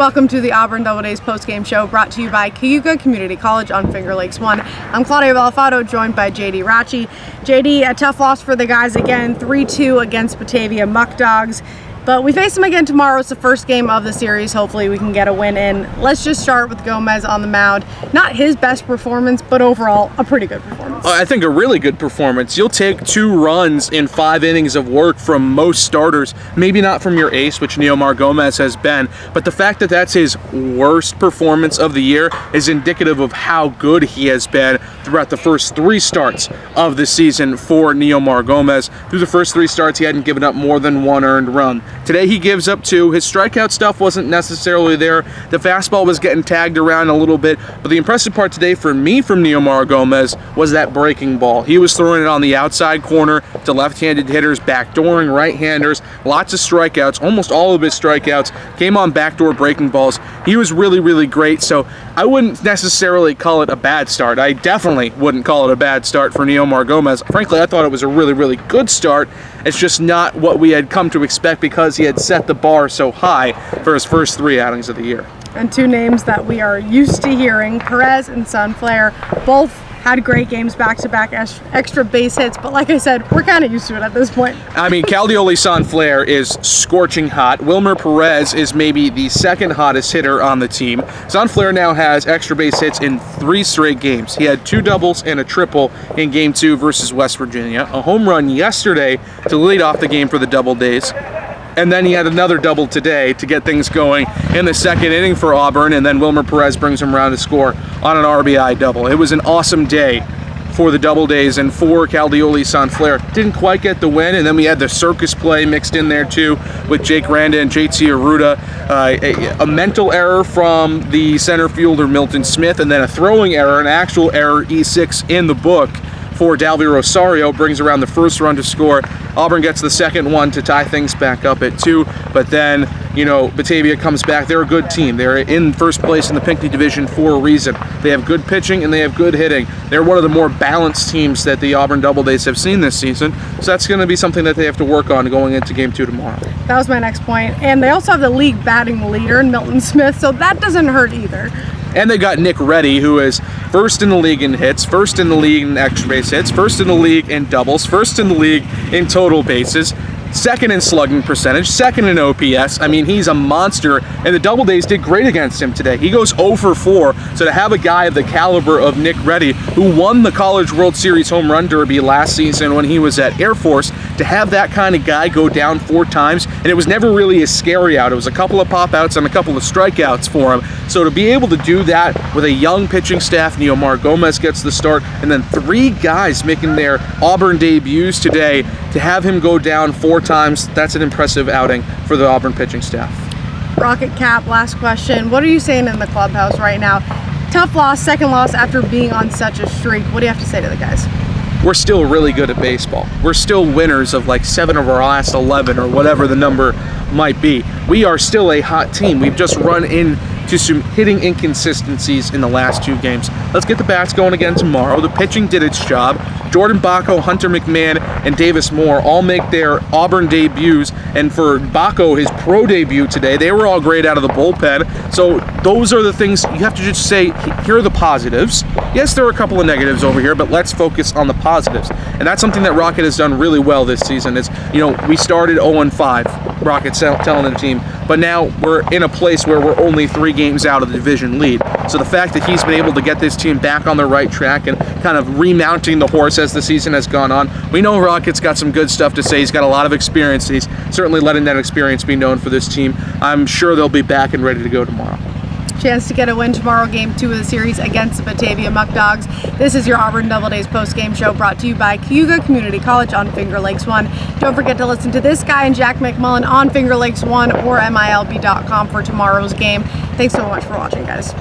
Welcome to the Auburn Doubledays postgame show brought to you by Cayuga Community College on Finger Lakes 1. I'm Claudia Belafato, joined by JD Rachi. JD, a tough loss for the guys again, 3-2 against Batavia Muck Dogs. But we face them again tomorrow. It's the first game of the series. Hopefully we can get a win in. Let's just start with Gomez on the mound. Not his best performance, but overall a pretty good performance. I think a really good performance. You'll take 2 runs in 5 innings of work from most starters. Maybe not from your ace, which Neomar Gomez has been, but the fact that that's his worst performance of the year is indicative of how good he has been throughout the first 3 starts of the season for Neomar Gomez. Through the first 3 starts, he hadn't given up more than 1 earned run. Today he gives up 2. His strikeout stuff wasn't necessarily there. The fastball was getting tagged around a little bit, but the impressive part today for me from Neomar Gomez was that breaking ball. He was throwing it on the outside corner to left-handed hitters, backdooring right-handers, lots of strikeouts. Almost all of his strikeouts came on backdoor breaking balls. He was really, really great, so I wouldn't necessarily call it a bad start. I definitely wouldn't call it a bad start for Neomar Gomez. Frankly, I thought it was a really, really good start. It's just not what we had come to expect because he had set the bar so high for his first 3 outings of the year. And 2 names that we are used to hearing, Perez and Sunflare, both had great games back-to-back extra base hits, but like I said, we're kind of used to it at this point. I mean, Caldioli Sunflare is scorching hot. Wilmer Perez is maybe the 2nd hottest hitter on the team. Sunflare now has extra base hits in 3 straight games. He had 2 doubles and a triple in Game 2 versus West Virginia, a home run yesterday to lead off the game for the Doubledays. And then he had another double today to get things going in the 2nd inning for Auburn, and then Wilmer Perez brings him around to score on an RBI double. It was an awesome day for the Doubledays and for Caldioli Sunflare. Didn't quite get the win, and then we had the circus play mixed in there too with Jake Randa and JT Aruda. A mental error from the center fielder Milton Smith, and then a throwing error, an actual error, E6 in the book for Dalvy Rosario, brings around the first run to score. Auburn gets the 2nd one to tie things back up at 2, but then, Batavia comes back. They're a good team. They're in first place in the Pinckney division for a reason. They have good pitching and they have good hitting. They're one of the more balanced teams that the Auburn Doubledays have seen this season, so that's going to be something that they have to work on going into Game 2 tomorrow. That was my next point. And they also have the league batting leader, Milton Smith, so that doesn't hurt either. And they got Nick Reddy, who is 1st in the league in hits, 1st in the league in extra base hits, 1st in the league in doubles, 1st in the league in total bases, 2nd in slugging percentage, 2nd in OPS. I mean, he's a monster, and the Doubledays did great against him today. He goes 0 for 4, so to have a guy of the caliber of Nick Reddy, who won the College World Series Home Run Derby last season when he was at Air Force, to have that kind of guy go down 4 times, and it was never really a scary out. It was a couple of pop-outs and a couple of strikeouts for him. So to be able to do that with a young pitching staff, Neomar Gomez gets the start, and then 3 guys making their Auburn debuts today, to have him go down 4 times, that's an impressive outing for the Auburn pitching staff. Rocket Cap, last question. What are you saying in the clubhouse right now? Tough loss, 2nd loss after being on such a streak. What do you have to say to the guys? We're still really good at baseball. We're still winners of like 7 of our last 11 or whatever the number might be. We are still a hot team. We've just run into some hitting inconsistencies in the last 2 games. Let's get the bats going again tomorrow. The pitching did its job. Jordan Bacco, Hunter McMahon, and Davis Moore all make their Auburn debuts, and for Bacco, his pro debut today, they were all great out of the bullpen. So those are the things you have to just say, here are the positives. Yes, there are a couple of negatives over here, but let's focus on the positives. And that's something that Rocket has done really well this season. Is, we started 0-5, Rocket telling the team, but now we're in a place where we're only 3 games out of the division lead. So the fact that he's been able to get this team back on the right track and kind of remounting the horse as the season has gone on, we know Rocket's got some good stuff to say. He's got a lot of experience. He's certainly letting that experience be known for this team. I'm sure they'll be back and ready to go tomorrow. Chance to get a win tomorrow, Game 2 of the series against the Batavia Muck Dogs. This is your Auburn Doubledays post-game show brought to you by Cayuga Community College on Finger Lakes 1. Don't forget to listen to this guy and Jack McMullen on Finger Lakes 1 or MILB.com for tomorrow's game. Thanks so much for watching, guys.